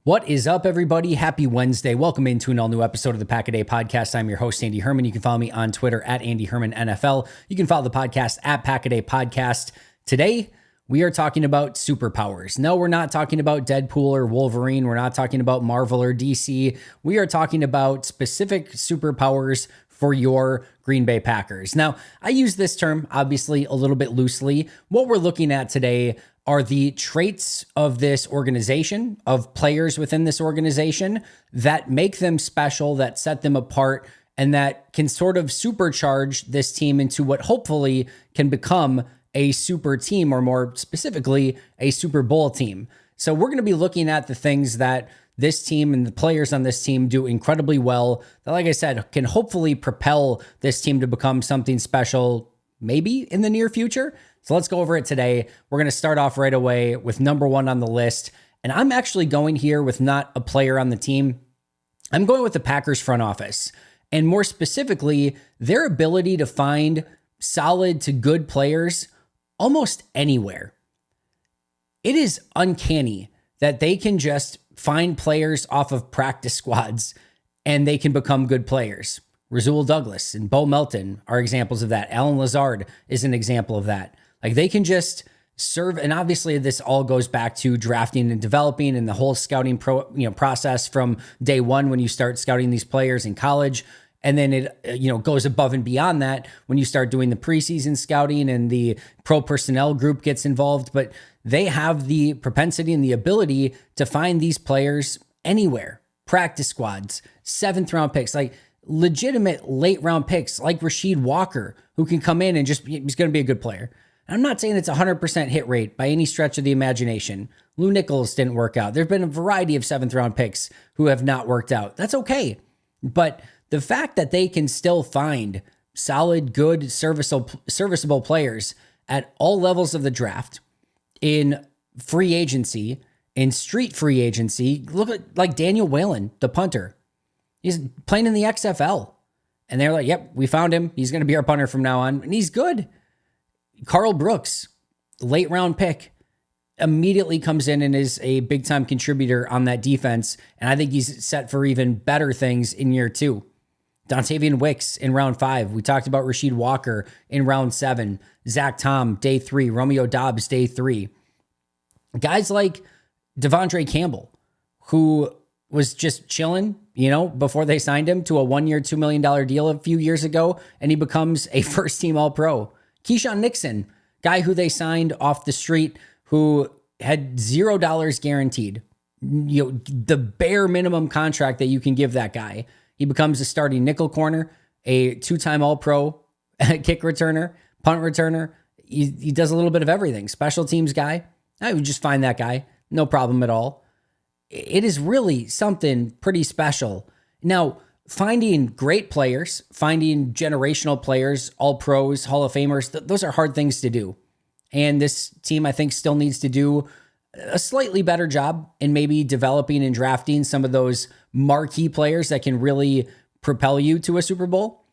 What is up, everybody? Happy Wednesday. Welcome into an all-new episode of the Pack a Day Podcast. I'm your host, Andy Herman. You can follow me on Twitter at Andy Herman NFL. You can follow the podcast at Pack a Day Podcast. Today, we are talking about superpowers. No, we're not talking about Deadpool or Wolverine. We're not talking about Marvel or DC. We are talking about specific superpowers for your Green Bay Packers. Now, I use this term, obviously, a little bit loosely. What we're looking at today are the traits of this organization, of players within this organization that make them special, that set them apart, and that can sort of supercharge this team into what hopefully can become a super team, or more specifically, a Super Bowl team. So we're going to be looking at the things that this team and the players on this team do incredibly well, that, like I said, can hopefully propel this team to become something special, maybe in the near future. So let's go over it today. We're going to start off right away with number one on the list. And I'm actually going here with not a player on the team. I'm going with the Packers front office, and more specifically, their ability to find solid to good players almost anywhere. It is uncanny that they can just find players off of practice squads and they can become good players. Rasul Douglas and Bo Melton are examples of that. Alan Lazard is an example of that. Like, they can just serve, and obviously this all goes back to drafting and developing and the whole scouting process from day one when you start scouting these players in college. And then it goes above and beyond that when you start doing the preseason scouting and the pro personnel group gets involved. But they have the propensity and the ability to find these players anywhere. Practice squads, 7th round picks, like legitimate late round picks like Rasheed Walker, who can come in and he's going to be a good player. I'm not saying it's 100% hit rate by any stretch of the imagination. Lou Nichols didn't work out. There've been a variety of 7th round picks who have not worked out. That's okay. But the fact that they can still find solid, good, serviceable players at all levels of the draft, in free agency, in street free agency, look at like Daniel Whalen, the punter. He's playing in the XFL. And they're like, yep, we found him. He's going to be our punter from now on. And he's good. Carl Brooks, late round pick, immediately comes in and is a big time contributor on that defense. And I think he's set for even better things in year 2. Dontavian Wicks in round 5. We talked about Rasheed Walker in round 7. Zach Tom, day 3. Romeo Doubs, day 3. Guys like Devondre Campbell, who was just chilling, before they signed him to a 1-year, $2 million deal a few years ago, and he becomes a first-team All-Pro. Keyshawn Nixon, guy who they signed off the street, who had $0 guaranteed. The bare minimum contract that you can give that guy. He becomes a starting nickel corner, a 2-time All-Pro kick returner, punt returner. He does a little bit of everything. Special teams guy. I would just find that guy. No problem at all. It is really something pretty special. Now, finding great players, finding generational players, All-Pros, Hall of Famers, those are hard things to do. And this team, I think, still needs to do a slightly better job in maybe developing and drafting some of those marquee players that can really propel you to a Super Bowl.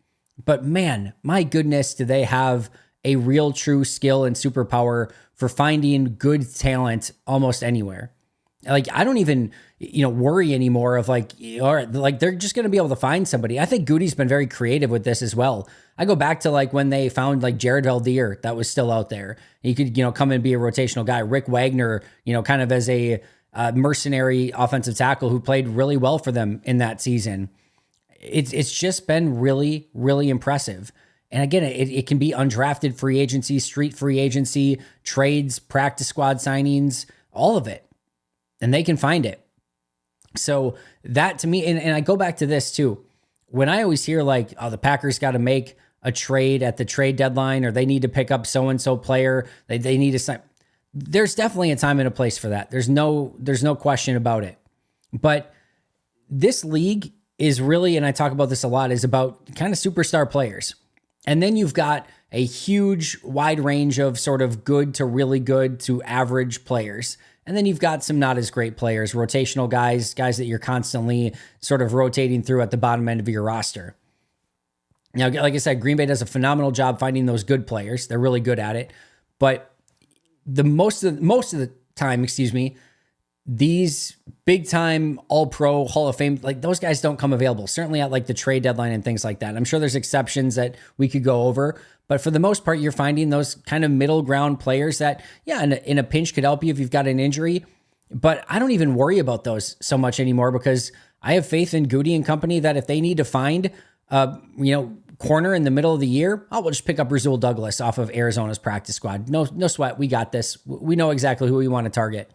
But man, my goodness, do they have a real true skill and superpower for finding good talent almost anywhere. Like, I don't even, worry anymore of all right, they're just going to be able to find somebody. I think Goody's been very creative with this as well. I go back to when they found Jared Valdir that was still out there. He could, come and be a rotational guy. Rick Wagner, kind of as a mercenary offensive tackle who played really well for them in that season. It's just been really, really impressive. And again, it can be undrafted free agency, street free agency, trades, practice squad signings, all of it. And they can find it. So that to me, and I go back to this too. When I always hear the Packers got to make a trade at the trade deadline, or they need to pick up so-and-so player, they need to sign. There's definitely a time and a place for that. There's no question about it. But this league is really, and I talk about this a lot, is about kind of superstar players. And then you've got a huge wide range of sort of good to really good to average players. And then you've got some not as great players, rotational guys that you're constantly sort of rotating through at the bottom end of your roster. Now, like I said, Green Bay does a phenomenal job finding those good players. They're really good at it. But most of the time, these big time all pro Hall of Fame, like those guys don't come available, certainly at like the trade deadline and things like that. I'm sure there's exceptions that we could go over, but for the most part, you're finding those kind of middle ground players that, yeah, in a pinch could help you if you've got an injury. But I don't even worry about those so much anymore because I have faith in Goody and company that if they need to find, corner in the middle of the year, we'll just pick up Rasul Douglas off of Arizona's practice squad. No sweat. We got this. We know exactly who we want to target.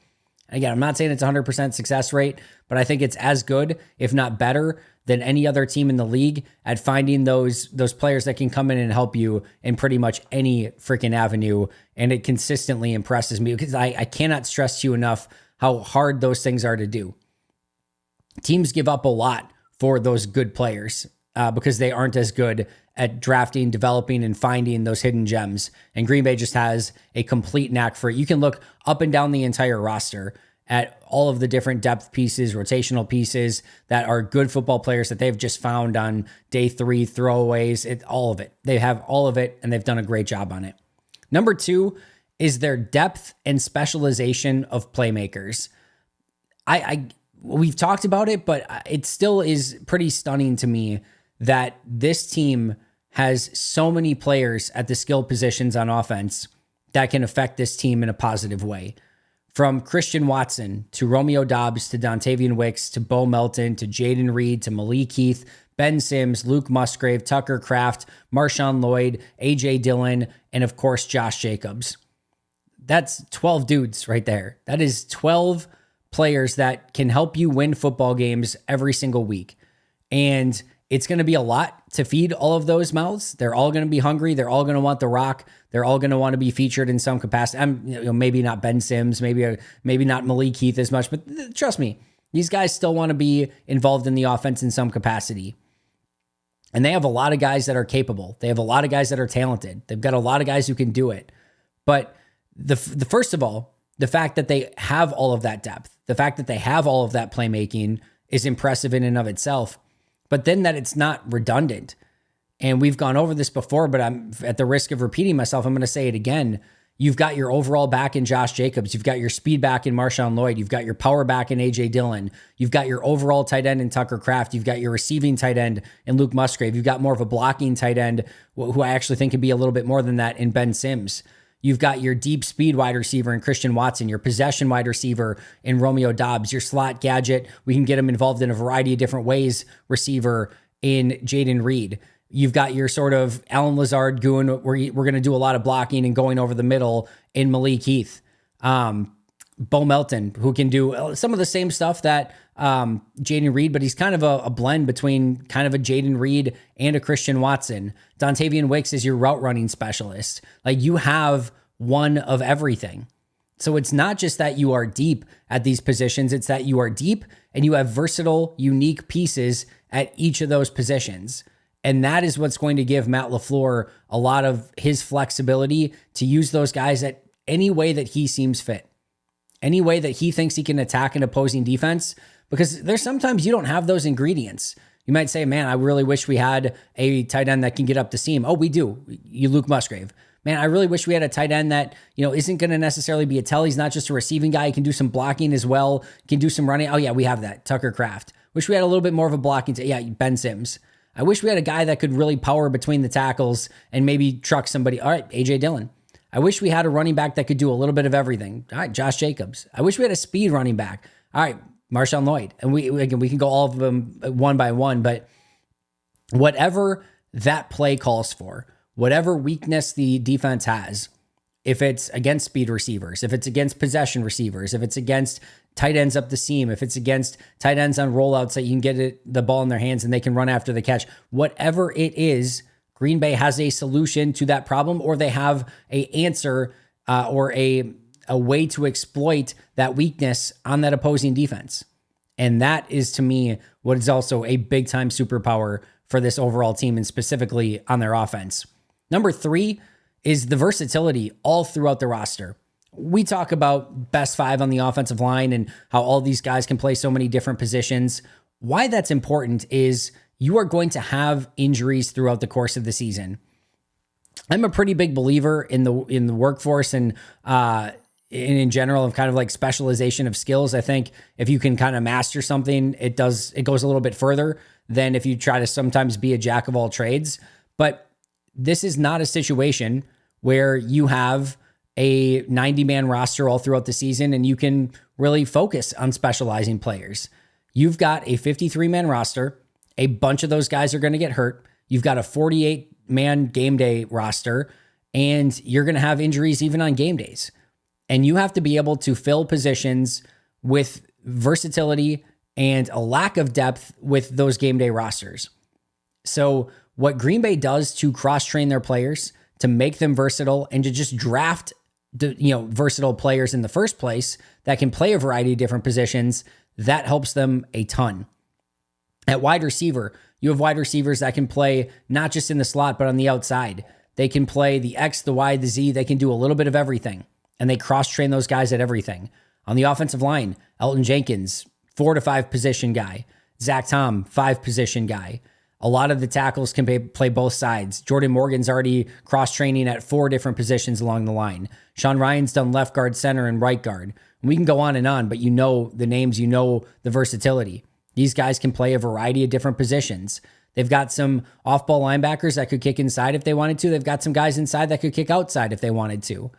Again, I'm not saying it's 100% success rate, but I think it's as good, if not better, than any other team in the league at finding those players that can come in and help you in pretty much any freaking avenue. And it consistently impresses me because I cannot stress to you enough how hard those things are to do. Teams give up a lot for those good players because they aren't as good at drafting, developing, and finding those hidden gems. And Green Bay just has a complete knack for it. You can look up and down the entire roster at all of the different depth pieces, rotational pieces that are good football players that they've just found on day 3, throwaways, all of it. They have all of it, and they've done a great job on it. Number 2 is their depth and specialization of playmakers. We've talked about it, but it still is pretty stunning to me that this team has so many players at the skill positions on offense that can affect this team in a positive way. From Christian Watson to Romeo Doubs to Dontavian Wicks to Bo Melton to Jaden Reed to Malik Heath, Ben Sims, Luke Musgrave, Tucker Kraft, Marshawn Lloyd, A.J. Dillon, and of course, Josh Jacobs. That's 12 dudes right there. That is 12 players that can help you win football games every single week. And it's going to be a lot to feed all of those mouths. They're all going to be hungry. They're all going to want the rock. They're all going to want to be featured in some capacity. Maybe not Ben Sims, maybe not Malik Heath as much, but trust me, these guys still want to be involved in the offense in some capacity. And they have a lot of guys that are capable. They have a lot of guys that are talented. They've got a lot of guys who can do it. But the first of all, the fact that they have all of that depth, the fact that they have all of that playmaking is impressive in and of itself. But then that it's not redundant. And we've gone over this before, but I'm at the risk of repeating myself. I'm going to say it again. You've got your overall back in Josh Jacobs. You've got your speed back in Marshawn Lloyd. You've got your power back in A.J. Dillon. You've got your overall tight end in Tucker Kraft. You've got your receiving tight end in Luke Musgrave. You've got more of a blocking tight end, who I actually think could be a little bit more than that, in Ben Sims. You've got your deep speed wide receiver in Christian Watson, your possession wide receiver in Romeo Doubs, your slot gadget, we can get him involved in a variety of different ways, receiver in Jaden Reed. You've got your sort of Alan Lazard goon, where we're going to do a lot of blocking and going over the middle in Malik Heath. Bo Melton, who can do some of the same stuff that Jaden Reed, but he's kind of a blend between kind of a Jaden Reed and a Christian Watson. Dontavian Wicks is your route running specialist. Like, you have one of everything. So it's not just that you are deep at these positions, it's that you are deep and you have versatile, unique pieces at each of those positions. And that is what's going to give Matt LaFleur a lot of his flexibility to use those guys at any way that he seems fit, any way that he thinks he can attack an opposing defense, because there's sometimes you don't have those ingredients. You might say, man, I really wish we had a tight end that can get up the seam. Oh, we do. You Luke Musgrave. Man, I really wish we had a tight end that, isn't going to necessarily be a tell. He's not just a receiving guy. He can do some blocking as well. Can do some running. Oh yeah, we have that. Tucker Kraft. Wish we had a little bit more of a blocking. Yeah, Ben Sims. I wish we had a guy that could really power between the tackles and maybe truck somebody. All right, A.J. Dillon. I wish we had a running back that could do a little bit of everything. All right, Josh Jacobs. I wish we had a speed running back. All right, Marshawn Lloyd. And we can go all of them one by one, but whatever that play calls for, whatever weakness the defense has, if it's against speed receivers, if it's against possession receivers, if it's against tight ends up the seam, if it's against tight ends on rollouts that you can get the ball in their hands and they can run after the catch, whatever it is, Green Bay has a solution to that problem, or they have a answer or a way to exploit that weakness on that opposing defense. And that is, to me, what is also a big time superpower for this overall team, and specifically on their offense. Number 3 is the versatility all throughout the roster. We talk about best 5 on the offensive line and how all these guys can play so many different positions. Why that's important is you are going to have injuries throughout the course of the season. I'm a pretty big believer in the workforce and in general of kind of like specialization of skills. I think if you can kind of master something, it goes a little bit further than if you try to sometimes be a jack of all trades. But this is not a situation where you have a 90-man roster all throughout the season and you can really focus on specializing players. You've got a 53-man roster. A bunch of those guys are going to get hurt. You've got a 48-man game day roster, and you're going to have injuries even on game days. And you have to be able to fill positions with versatility and a lack of depth with those game day rosters. So what Green Bay does to cross-train their players, to make them versatile, and to just draft versatile players in the first place that can play a variety of different positions, that helps them a ton. At wide receiver, you have wide receivers that can play not just in the slot, but on the outside. They can play the X, the Y, the Z. They can do a little bit of everything, and they cross-train those guys at everything. On the offensive line, Elton Jenkins, 4 to 5 position guy. Zach Tom, 5 position guy. A lot of the tackles can play both sides. Jordan Morgan's already cross-training at 4 different positions along the line. Sean Ryan's done left guard, center, and right guard. We can go on, but you know the names, you know the versatility. These guys can play a variety of different positions. They've got some off-ball linebackers that could kick inside if they wanted to. They've got some guys inside that could kick outside if they wanted to.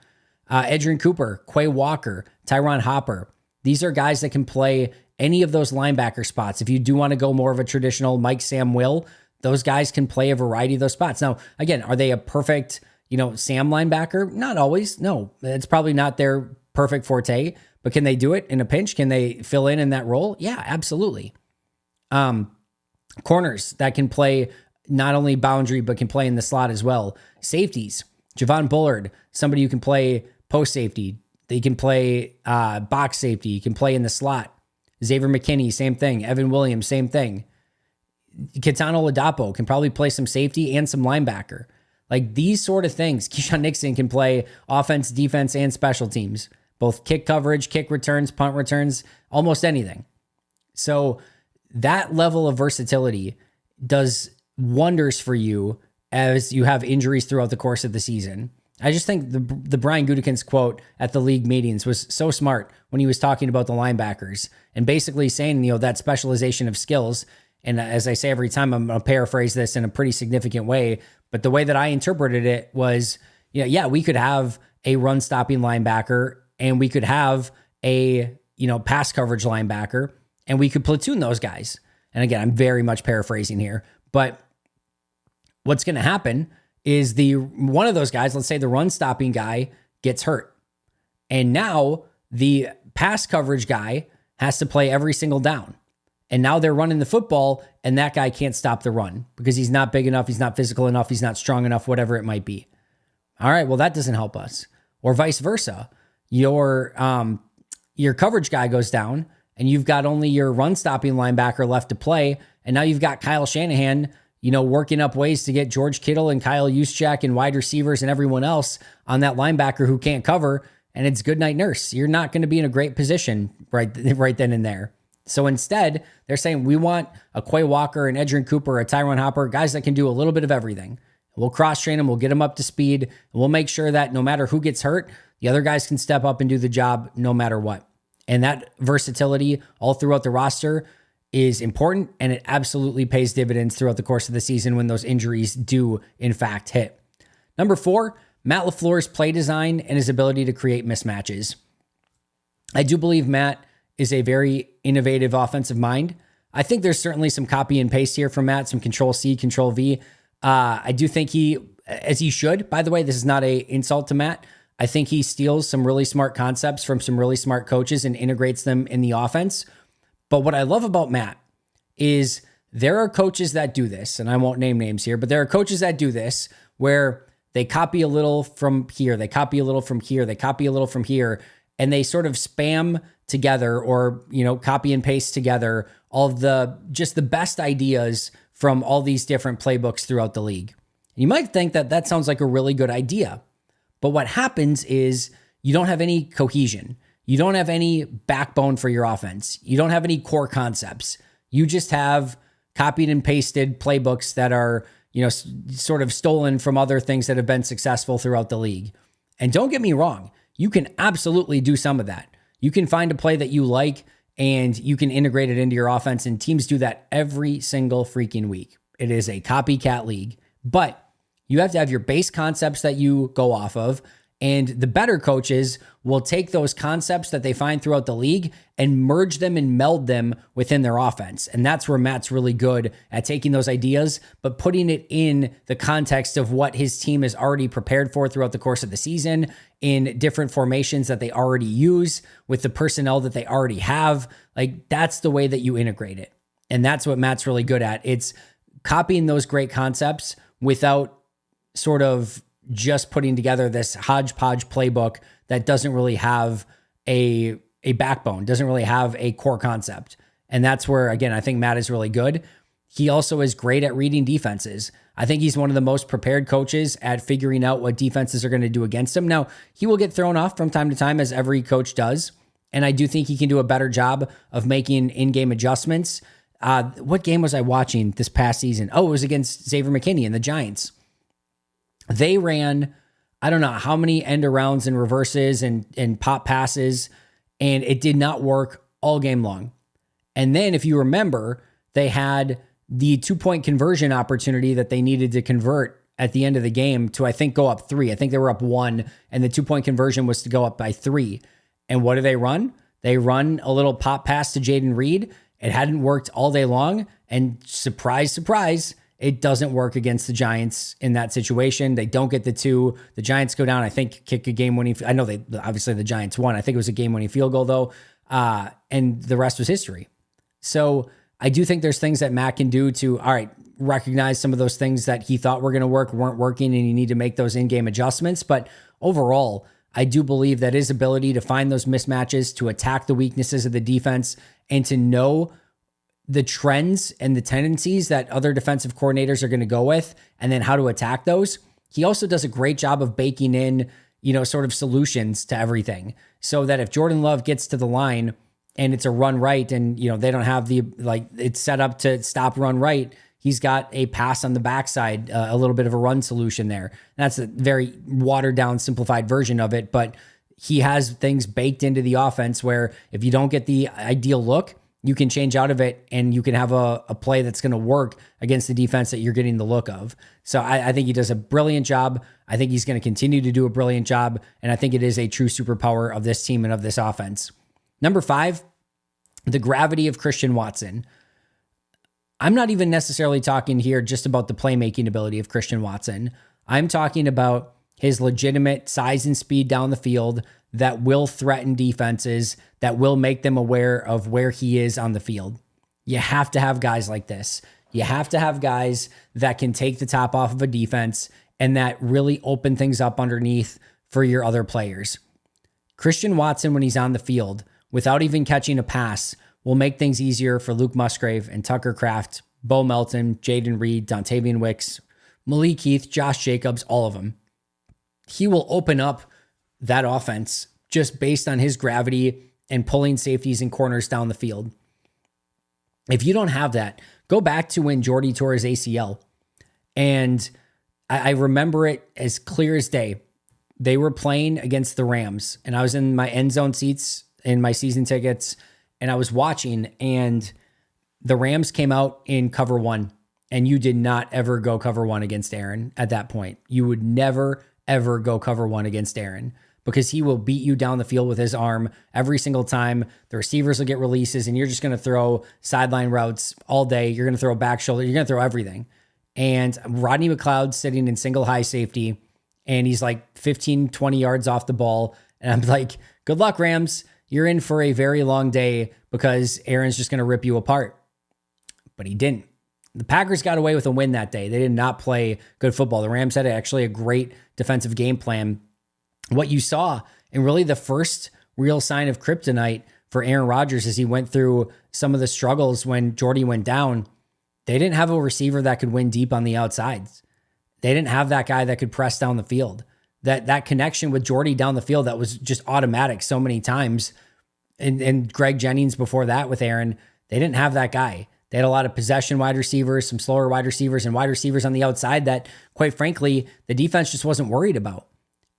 Edgerrin Cooper, Quay Walker, Tyron Hopper. These are guys that can play any of those linebacker spots. If you do want to go more of a traditional Mike Sam Will, those guys can play a variety of those spots. Now, again, are they a perfect, Sam linebacker? Not always. No, it's probably not their perfect forte, but can they do it in a pinch? Can they fill in that role? Yeah, absolutely. Corners that can play not only boundary, but can play in the slot as well. Safeties, Javon Bullard, somebody who can play post safety. They can play box safety. You can play in the slot. Xavier McKinney, same thing. Evan Williams, same thing. Kitano Ladapo can probably play some safety and some linebacker. Like these sort of things. Keyshawn Nixon can play offense, defense, and special teams. Both kick coverage, kick returns, punt returns, almost anything. So that level of versatility does wonders for you as you have injuries throughout the course of the season. I just think the Brian Gutekunst quote at the league meetings was so smart when he was talking about the linebackers and basically saying, that specialization of skills. And as I say every time, I'm going to paraphrase this in a pretty significant way. But the way that I interpreted it was, we could have a run stopping linebacker and we could have a, pass coverage linebacker and we could platoon those guys. And again, I'm very much paraphrasing here, but what's going to happen is one of those guys, let's say the run stopping guy, gets hurt. And now the pass coverage guy has to play every single down. And now they're running the football and that guy can't stop the run because he's not big enough, he's not physical enough, he's not strong enough, whatever it might be. All right, well, that doesn't help us. Or vice versa. Your coverage guy goes down and you've got only your run stopping linebacker left to play. And now you've got Kyle Shanahan working up ways to get George Kittle and Kyle Juszczyk and wide receivers and everyone else on that linebacker who can't cover, and it's good night nurse. You're not going to be in a great position right then and there. So instead, they're saying we want a Quay Walker, an Edgerrin Cooper, a Tyron Hopper, guys that can do a little bit of everything. We'll cross-train them, we'll get them up to speed, and we'll make sure that no matter who gets hurt, the other guys can step up and do the job no matter what. And that versatility all throughout the roster is important, and it absolutely pays dividends throughout the course of the season when those injuries do, in fact, hit. Number 4, Matt LaFleur's play design and his ability to create mismatches. I do believe Matt is a very innovative offensive mind. I think there's certainly some copy and paste here from Matt, some Control-C, Control-V. I do think he, as he should, by the way, this is not an insult to Matt. I think he steals some really smart concepts from some really smart coaches and integrates them in the offense. But what I love about Matt is there are coaches that do this, and I won't name names here, but there are coaches that do this where they copy a little from here, they copy a little from here, they copy a little from here, and they sort of spam together or, copy and paste together all of the best ideas from all these different playbooks throughout the league. You might think that sounds like a really good idea, but what happens is you don't have any cohesion. You don't have any backbone for your offense. You don't have any core concepts. You just have copied and pasted playbooks that are, sort of stolen from other things that have been successful throughout the league. And don't get me wrong, you can absolutely do some of that. You can find a play that you like and you can integrate it into your offense. And teams do that every single freaking week. It is a copycat league, but you have to have your base concepts that you go off of. And the better coaches will take those concepts that they find throughout the league and merge them and meld them within their offense. And that's where Matt's really good at taking those ideas, but putting it in the context of what his team is already prepared for throughout the course of the season, in different formations that they already use, with the personnel that they already have. Like, that's the way that you integrate it. And that's what Matt's really good at. It's copying those great concepts without sort of just putting together this hodgepodge playbook that doesn't really have a backbone, doesn't really have a core concept. And that's where, again, I think Matt is really good. He also is great at reading defenses. I think he's one of the most prepared coaches at figuring out what defenses are going to do against him. Now, he will get thrown off from time to time, as every coach does. And I do think he can do a better job of making in-game adjustments. What game was I watching this past season? Oh, it was against Xavier McKinney and the Giants. They ran, I don't know how many end arounds and reverses and pop passes, and it did not work all game long. And then, if you remember, they had the 2-point conversion opportunity that they needed to convert at the end of the game to, I think, go up 3. I think they were up 1, and the 2-point conversion was to go up by 3. And what do they run? They run a little pop pass to Jaden Reed. It hadn't worked all day long, and surprise, surprise, it doesn't work against the Giants in that situation. They don't get the 2. The Giants go down, I think, kick a game-winning. I know obviously the Giants won. I think it was a game-winning field goal, though, and the rest was history. So I do think there's things that Matt can do to, all right, recognize some of those things that he thought were going to work weren't working, and you need to make those in-game adjustments. But overall, I do believe that his ability to find those mismatches, to attack the weaknesses of the defense, and to know the trends and the tendencies that other defensive coordinators are going to go with, and then how to attack those. He also does a great job of baking in, sort of solutions to everything, so that if Jordan Love gets to the line and it's a run right, and, they don't have it's set up to stop run right, he's got a pass on the backside, a little bit of a run solution there. That's a very watered down, simplified version of it, but he has things baked into the offense where if you don't get the ideal look, you can change out of it and you can have a play that's going to work against the defense that you're getting the look of. So I think he does a brilliant job. I think he's going to continue to do a brilliant job. And I think it is a true superpower of this team and of this offense. Number 5, the gravity of Christian Watson. I'm not even necessarily talking here just about the playmaking ability of Christian Watson. I'm talking about his legitimate size and speed down the field that will threaten defenses, that will make them aware of where he is on the field. You have to have guys like this. You have to have guys that can take the top off of a defense and that really open things up underneath for your other players. Christian Watson, when he's on the field, without even catching a pass, will make things easier for Luke Musgrave and Tucker Kraft, Bo Melton, Jaden Reed, Dontavian Wicks, Malik Heath, Josh Jacobs, all of them. He will open up that offense just based on his gravity and pulling safeties and corners down the field. If you don't have that, go back to when Jordy tore his ACL. And I remember it as clear as day. They were playing against the Rams, and I was in my end zone seats in my season tickets, and I was watching, and the Rams came out in cover 1, and you did not ever go cover 1 against Aaron at that point. You would never, ever go cover 1 against Aaron, because he will beat you down the field with his arm every single time. The receivers will get releases, and you're just going to throw sideline routes all day. You're going to throw back shoulder. You're going to throw everything. And Rodney McLeod's sitting in single high safety, and he's like 15, 20 yards off the ball. And I'm like, good luck, Rams. You're in for a very long day because Aaron's just going to rip you apart. But he didn't. The Packers got away with a win that day. They did not play good football. The Rams had actually a great defensive game plan. What you saw, and really the first real sign of kryptonite for Aaron Rodgers as he went through some of the struggles when Jordy went down, they didn't have a receiver that could win deep on the outsides. They didn't have that guy that could press down the field. That connection with Jordy down the field that was just automatic so many times. And Greg Jennings before that with Aaron, they didn't have that guy. They had a lot of possession wide receivers, some slower wide receivers, and wide receivers on the outside that, quite frankly, the defense just wasn't worried about.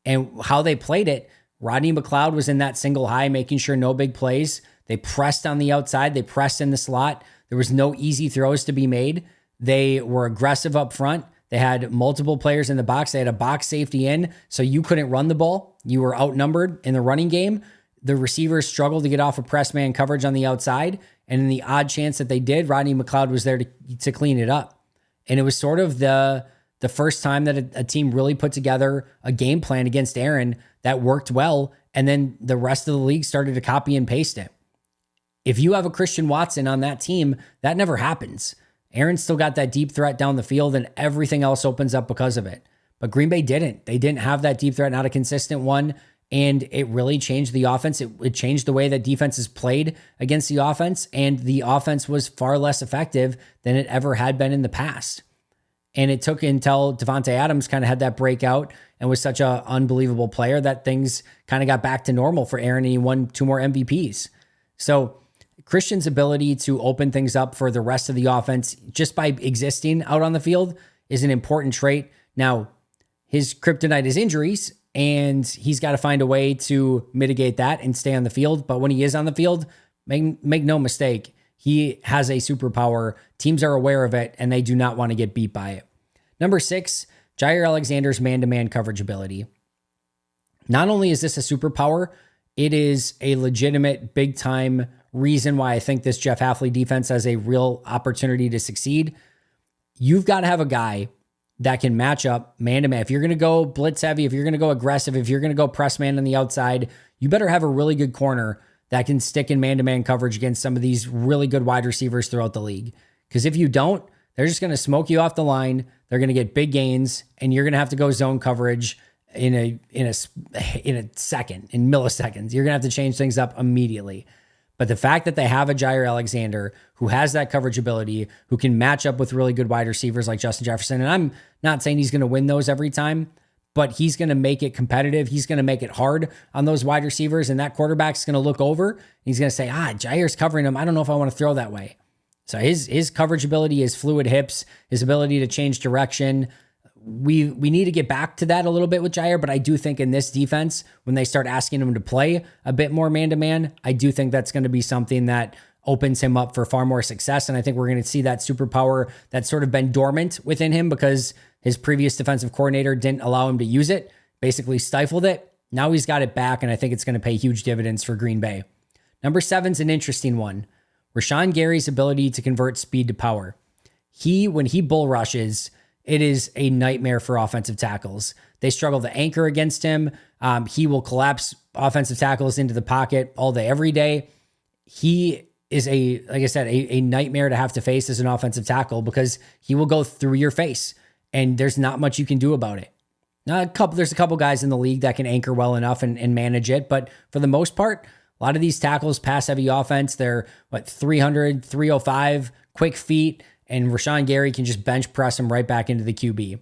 And how they played it, Rodney McLeod was in that single high, making sure no big plays. They pressed on the outside. They pressed in the slot. There was no easy throws to be made. They were aggressive up front. They had multiple players in the box. They had a box safety in, so you couldn't run the ball. You were outnumbered in the running game. The receivers struggled to get off of press man coverage on the outside. And in the odd chance that they did, Rodney McLeod was there to clean it up. And it was sort of the first time that a team really put together a game plan against Aaron that worked well. And then the rest of the league started to copy and paste it. If you have a Christian Watson on that team, that never happens. Aaron's still got that deep threat down the field and everything else opens up because of it. But Green Bay didn't. They didn't have that deep threat, not a consistent one. And it really changed the offense. It changed the way that defenses played against the offense. And the offense was far less effective than it ever had been in the past. And it took until Devontae Adams kind of had that breakout and was such an unbelievable player that things kind of got back to normal for Aaron and he won 2 more MVPs. So Christian's ability to open things up for the rest of the offense just by existing out on the field is an important trait. Now, his kryptonite is injuries, and he's got to find a way to mitigate that and stay on the field. But when he is on the field, make no mistake, he has a superpower. Teams are aware of it, and they do not want to get beat by it. Number 6, Jair Alexander's man-to-man coverage ability. Not only is this a superpower, it is a legitimate big-time reason why I think this Jeff Hafley defense has a real opportunity to succeed. You've got to have a guy that can match up man-to-man. If you're going to go blitz heavy, if you're going to go aggressive, if you're going to go press man on the outside, you better have a really good corner that can stick in man-to-man coverage against some of these really good wide receivers throughout the league. Because if you don't, they're just going to smoke you off the line. They're going to get big gains, and you're going to have to go zone coverage in a second, in milliseconds. You're going to have to change things up immediately. But the fact that they have a Jair Alexander who has that coverage ability, who can match up with really good wide receivers like Justin Jefferson, and I'm not saying he's going to win those every time, but he's going to make it competitive. He's going to make it hard on those wide receivers, and that quarterback's going to look over, and he's going to say, Jair's covering him. I don't know if I want to throw that way. So his coverage ability, his fluid hips, his ability to change direction, we need to get back to that a little bit with Jair, but I do think in this defense, when they start asking him to play a bit more man-to-man, I do think that's going to be something that opens him up for far more success. And I think we're going to see that superpower that's sort of been dormant within him because his previous defensive coordinator didn't allow him to use it, basically stifled it. Now he's got it back, and I think it's going to pay huge dividends for Green Bay. Number 7's an interesting one. Rashawn Gary's ability to convert speed to power. When he bull rushes, it is a nightmare for offensive tackles. They struggle to anchor against him. He will collapse offensive tackles into the pocket all day, every day. He is a nightmare to have to face as an offensive tackle because he will go through your face and there's not much you can do about it. There's a couple guys in the league that can anchor well enough and manage it. But for the most part, a lot of these tackles, pass heavy offense, they're 300, 305, quick feet, and Rashawn Gary can just bench press him right back into the QB.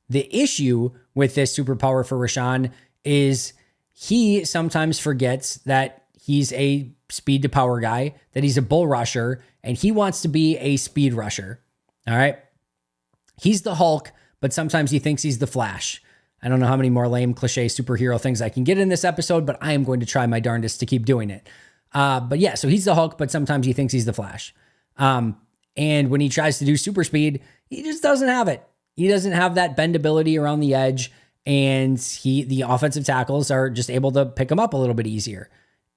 The issue with this superpower for Rashawn is he sometimes forgets that he's a speed to power guy, that he's a bull rusher, and he wants to be a speed rusher. All right. He's the Hulk, but sometimes he thinks he's the Flash. I don't know how many more lame cliche superhero things I can get in this episode, but I am going to try my darndest to keep doing it. But yeah, so he's the Hulk, but sometimes he thinks he's the Flash. And when he tries to do super speed, he just doesn't have it. He doesn't have that bendability around the edge, and the offensive tackles are just able to pick him up a little bit easier.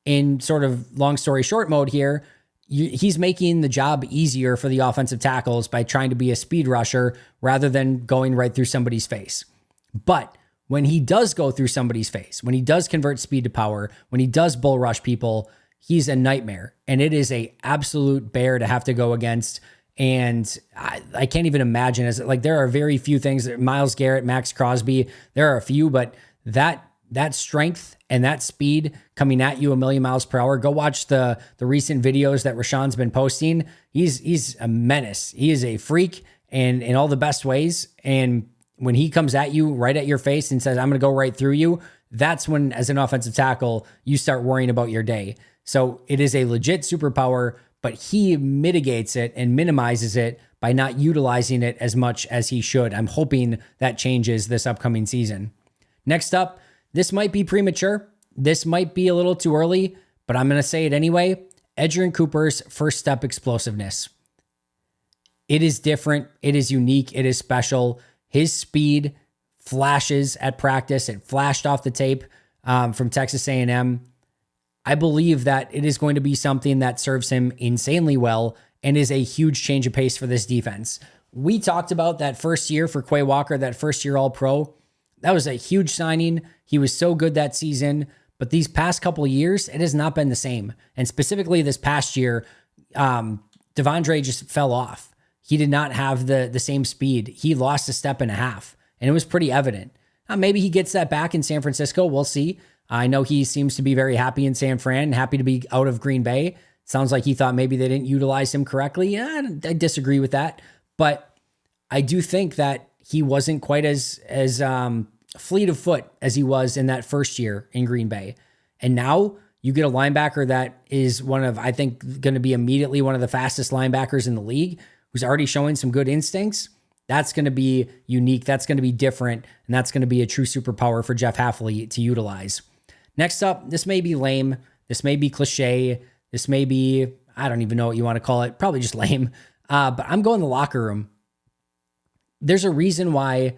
In sort of long story short mode here, he's making the job easier for the offensive tackles by trying to be a speed rusher rather than going right through somebody's face. But when he does go through somebody's face, when he does convert speed to power, when he does bull rush people, he's a nightmare. And it is a absolute bear to have to go against. And I can't even imagine, there are very few things that Myles Garrett, Max Crosby, there are a few, but that strength and that speed coming at you a million miles per hour, go watch the recent videos that Rashawn's been posting. He's a menace. He is a freak and in all the best ways. And when he comes at you right at your face and says, I'm going to go right through you, that's when, as an offensive tackle, you start worrying about your day. So it is a legit superpower, but he mitigates it and minimizes it by not utilizing it as much as he should. I'm hoping that changes this upcoming season. Next up, this might be premature. this might be a little too early, but I'm going to say it anyway. Edgerrin Cooper's first step explosiveness. It is different. It is unique. It is special. His speed flashes at practice. It flashed off the tape from Texas A&M. I believe that it is going to be something that serves him insanely well and is a huge change of pace for this defense. We talked about that first year for Quay Walker, that first year All-Pro. That was a huge signing. He was so good that season. But these past couple of years, it has not been the same. And specifically this past year, Devondre just fell off. He did not have the same speed. He lost a step and a half, and it was pretty evident. Maybe he gets that back in San Francisco. We'll see. I know he seems to be very happy in San Fran, happy to be out of Green Bay. Sounds like he thought maybe they didn't utilize him correctly. I disagree with that. But I do think that he wasn't quite as fleet of foot as he was in that first year in Green Bay. And now you get a linebacker that is I think, going to be immediately one of the fastest linebackers in the league, who's already showing some good instincts. That's going to be unique. That's going to be different. And that's going to be a true superpower for Jeff Hafley to utilize. Next up, this may be lame. This may be cliche. This may be, I don't even know what you want to call it. Probably just lame. But I'm going the locker room. There's a reason why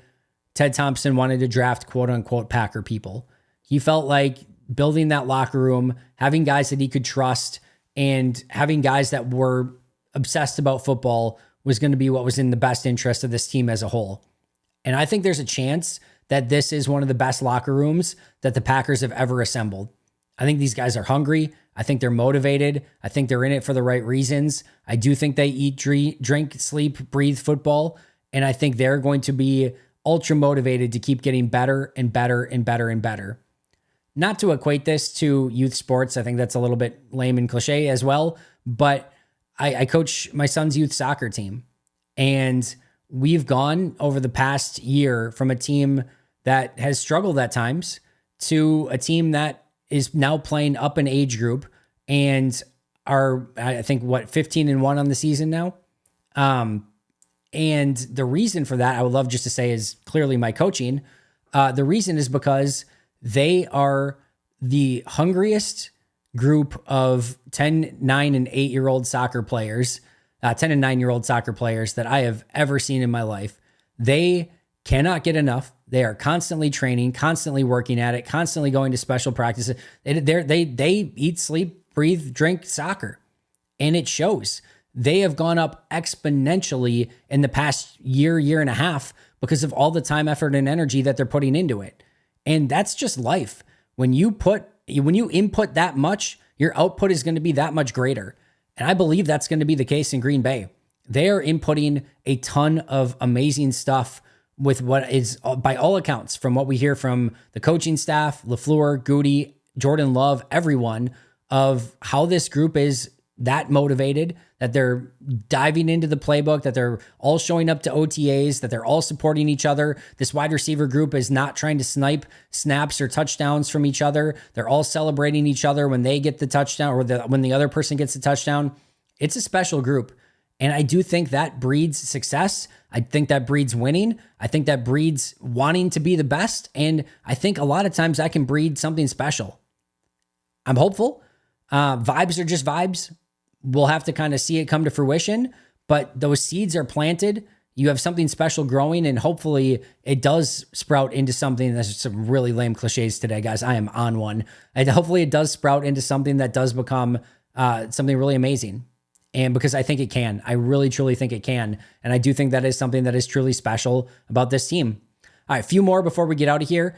Ted Thompson wanted to draft quote unquote Packer people. He felt like building that locker room, having guys that he could trust, and having guys that were obsessed about football was going to be what was in the best interest of this team as a whole. And I think there's a chance that this is one of the best locker rooms that the Packers have ever assembled. I think these guys are hungry. I think they're motivated. I think they're in it for the right reasons. I do think they eat, drink, sleep, breathe football. And I think they're going to be ultra motivated to keep getting better and better and better and better. Not to equate this to youth sports. I think that's a little bit lame and cliche as well. But I coach my son's youth soccer team. And we've gone over the past year from a team that has struggled at times to a team that is now playing up an age group and are, I think, 15-1 on the season now. And the reason for that, I would love just to say, is clearly my coaching. The reason is because they are the hungriest group of 10, 9, and 8-year-old soccer players, 10 and 9-year-old soccer players that I have ever seen in my life. They cannot get enough. They are constantly training, constantly working at it, constantly going to special practices. They eat, sleep, breathe, drink soccer, and it shows. They have gone up exponentially in the past year and a half because of all the time, effort, and energy that they're putting into it. And that's just life. When you input that much, your output is going to be that much greater. And I believe that's going to be the case in Green Bay. They are inputting a ton of amazing stuff with what is, by all accounts, from what we hear from the coaching staff, LaFleur, Goody, Jordan Love, everyone, of how this group is that motivated, that they're diving into the playbook, that they're all showing up to OTAs, that they're all supporting each other. This wide receiver group is not trying to snipe snaps or touchdowns from each other. They're all celebrating each other when they get the touchdown or when the other person gets the touchdown. It's a special group. And I do think that breeds success. I think that breeds winning. I think that breeds wanting to be the best. And I think a lot of times that can breed something special. I'm hopeful. Vibes are just vibes. We'll have to kind of see it come to fruition, but those seeds are planted. You have something special growing, and hopefully it does sprout into something. That's some really lame cliches today, guys. I am on one. And hopefully it does sprout into something that does become something really amazing. And because I think it can, I really, truly think it can. And I do think that is something that is truly special about this team. All right, a few more before we get out of here.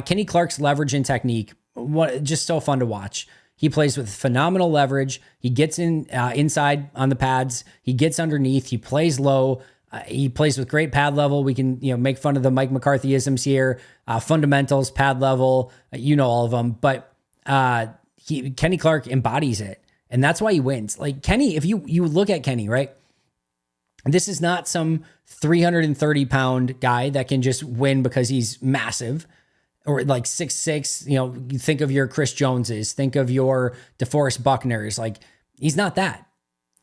Kenny Clark's leverage and technique, just so fun to watch. He plays with phenomenal leverage. He gets inside on the pads. He gets underneath. He plays low. He plays with great pad level. We can make fun of the Mike McCarthyisms here. Fundamentals, pad level, all of them. But Kenny Clark embodies it, and that's why he wins. Like Kenny, if you look at Kenny, right? This is not some 330-pound guy that can just win because he's massive. Or like 6'6", you think of your Chris Joneses, think of your DeForest Buckners. Like, he's not that,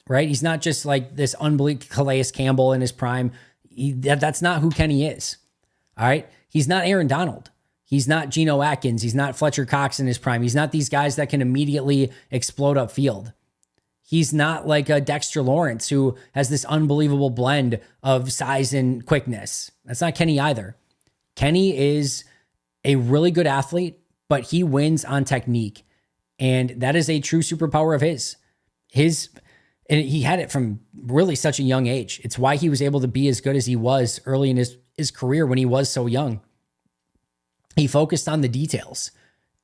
right? He's not just like this unbelievable Calais Campbell in his prime. That's not who Kenny is, all right? He's not Aaron Donald. He's not Geno Atkins. He's not Fletcher Cox in his prime. He's not these guys that can immediately explode upfield. He's not like a Dexter Lawrence who has this unbelievable blend of size and quickness. That's not Kenny either. Kenny is a really good athlete, but he wins on technique. And that is a true superpower of his. And he had it from really such a young age. It's why he was able to be as good as he was early in his career when he was so young. He focused on the details.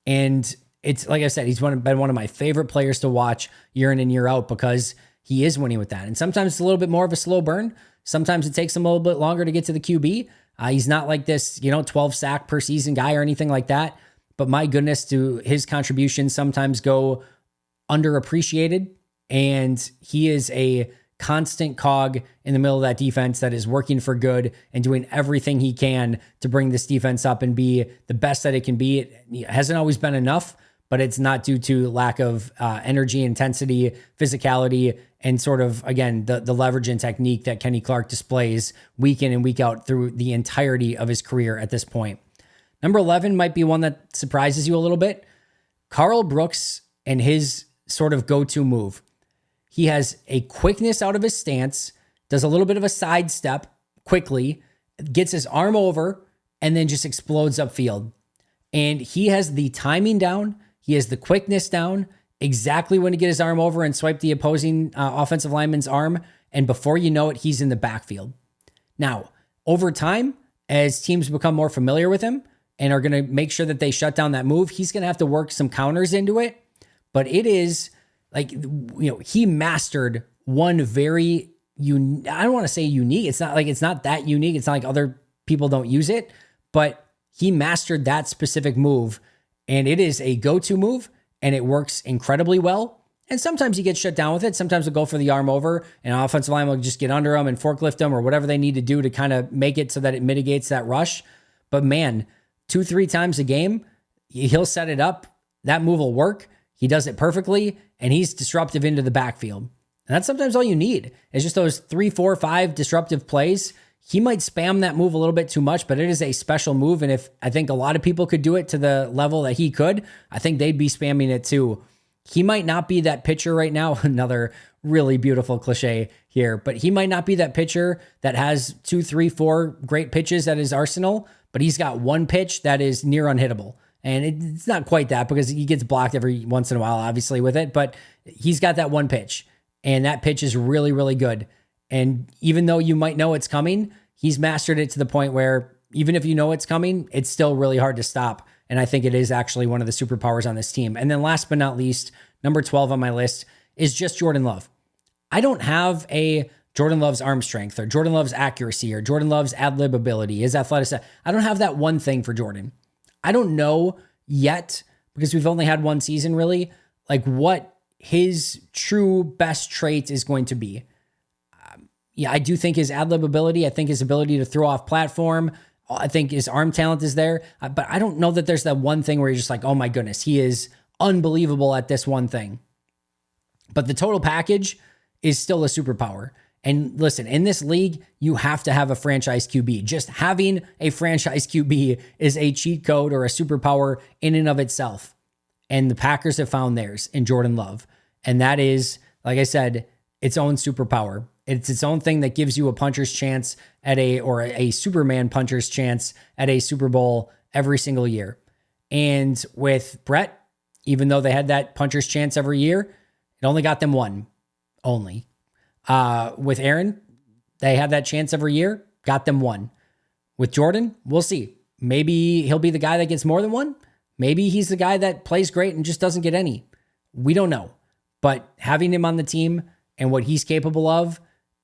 And it's like I said, he's been one of my favorite players to watch year in and year out because he is winning with that. And sometimes it's a little bit more of a slow burn. Sometimes it takes him a little bit longer to get to the QB. He's not like this, 12 sack per season guy or anything like that. But my goodness, do his contributions sometimes go underappreciated. And he is a constant cog in the middle of that defense that is working for good and doing everything he can to bring this defense up and be the best that it can be. It hasn't always been enough, but it's not due to lack of energy, intensity, physicality, and sort of, again, the leverage and technique that Kenny Clark displays week in and week out through the entirety of his career at this point. Number 11 might be one that surprises you a little bit. Karl Brooks and his sort of go-to move. He has a quickness out of his stance, does a little bit of a sidestep quickly, gets his arm over, and then just explodes upfield. And he has the timing down. He has the quickness down, exactly when to get his arm over and swipe the opposing offensive lineman's arm. And before you know it, he's in the backfield. Now, over time, as teams become more familiar with him and are going to make sure that they shut down that move, he's going to have to work some counters into it. But it is like, he mastered one very, I don't want to say unique. It's not that unique. It's not like other people don't use it, but he mastered that specific move. And it is a go-to move, and it works incredibly well. And sometimes he gets shut down with it. Sometimes they'll go for the arm over, and an offensive line will just get under him and forklift him or whatever they need to do to kind of make it so that it mitigates that rush. But man, 2-3 times a game, he'll set it up. That move will work. He does it perfectly, and he's disruptive into the backfield. And that's sometimes all you need. It's just those 3, 4, 5 disruptive plays. He might spam that move a little bit too much, but it is a special move. And if I think a lot of people could do it to the level that he could, I think they'd be spamming it too. He might not be that pitcher right now. Another really beautiful cliche here, but he might not be that pitcher that has 2, 3, 4 great pitches at his arsenal, but he's got one pitch that is near unhittable. And it's not quite that because he gets blocked every once in a while, obviously, with it, but he's got that one pitch, and that pitch is really, really good. And even though you might know it's coming, he's mastered it to the point where even if you know it's coming, it's still really hard to stop. And I think it is actually one of the superpowers on this team. And then last but not least, number 12 on my list is just Jordan Love. I don't have a Jordan Love's arm strength or Jordan Love's accuracy or Jordan Love's ad-lib ability, his athleticism. I don't have that one thing for Jordan. I don't know yet, because we've only had one season really, like what his true best trait is going to be. Yeah, I do think his ad-lib ability, I think his ability to throw off platform, I think his arm talent is there, but I don't know that there's that one thing where you're just like, oh my goodness, he is unbelievable at this one thing. But the total package is still a superpower. And listen, in this league, you have to have a franchise QB. Just having a franchise QB is a cheat code or a superpower in and of itself. And the Packers have found theirs in Jordan Love. And that is, like I said, its own superpower. It's its own thing that gives you a puncher's chance at a Superman puncher's chance at a Super Bowl every single year. And with Brett, even though they had that puncher's chance every year, it only got them one. Only. With Aaron, they had that chance every year, got them one. With Jordan, we'll see. Maybe he'll be the guy that gets more than one. Maybe he's the guy that plays great and just doesn't get any. We don't know. But having him on the team and what he's capable of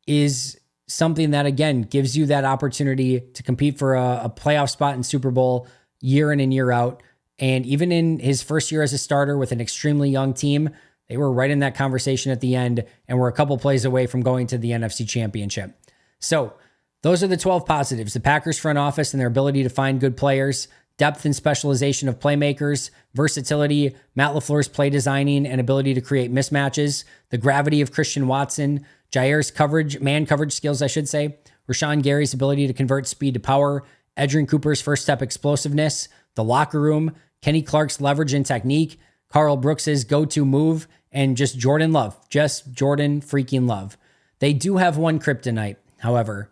is something that, again, gives you that opportunity to compete for a playoff spot in Super Bowl year in and year out. And even in his first year as a starter with an extremely young team, they were right in that conversation at the end and were a couple plays away from going to the NFC Championship. So those are the 12 positives. The Packers front office and their ability to find good players, depth and specialization of playmakers, versatility, Matt LaFleur's play designing and ability to create mismatches, the gravity of Christian Watson, Jair's man coverage skills, I should say, Rashawn Gary's ability to convert speed to power, Edgerrin Cooper's first step explosiveness, the locker room, Kenny Clark's leverage and technique, Carl Brooks's go-to move, and just Jordan Love, just Jordan freaking Love. They do have one kryptonite, however,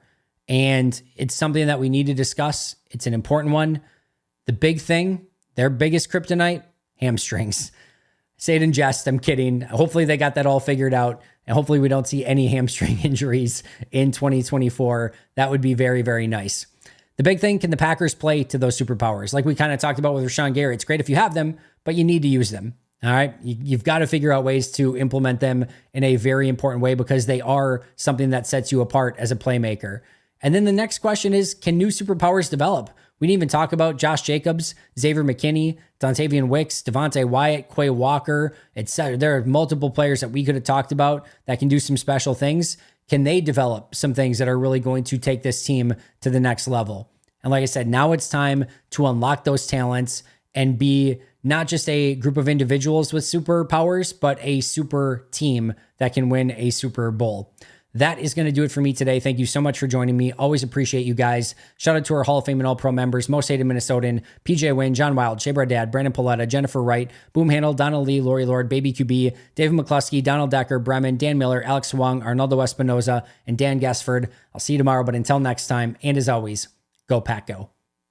and it's something that we need to discuss. It's an important one. The big thing, their biggest kryptonite, hamstrings. Say it in jest, I'm kidding. Hopefully they got that all figured out, and hopefully we don't see any hamstring injuries in 2024. That would be very, very nice. The big thing, can the Packers play to those superpowers? Like we kind of talked about with Rashawn Gary, it's great if you have them, but you need to use them. All right. You've got to figure out ways to implement them in a very important way because they are something that sets you apart as a playmaker. And then the next question is, can new superpowers develop? We didn't even talk about Josh Jacobs, Xavier McKinney, Dontavian Wicks, Devontae Wyatt, Quay Walker, etc. There are multiple players that we could have talked about that can do some special things. Can they develop some things that are really going to take this team to the next level? And like I said, now it's time to unlock those talents and be not just a group of individuals with superpowers, but a super team that can win a Super Bowl. That is going to do it for me today. Thank you so much for joining me. Always appreciate you guys. Shout out to our Hall of Fame and All-Pro members, Most Hated Minnesotan, PJ Wynn, John Wild, Shea Dad, Brandon Paletta, Jennifer Wright, Boom Handle, Donald Lee, Lori Lord, Baby QB, David McCluskey, Donald Decker, Bremen, Dan Miller, Alex Wong, Arnaldo Espinoza, and Dan Gassford. I'll see you tomorrow, but until next time, and as always, go Pack Go.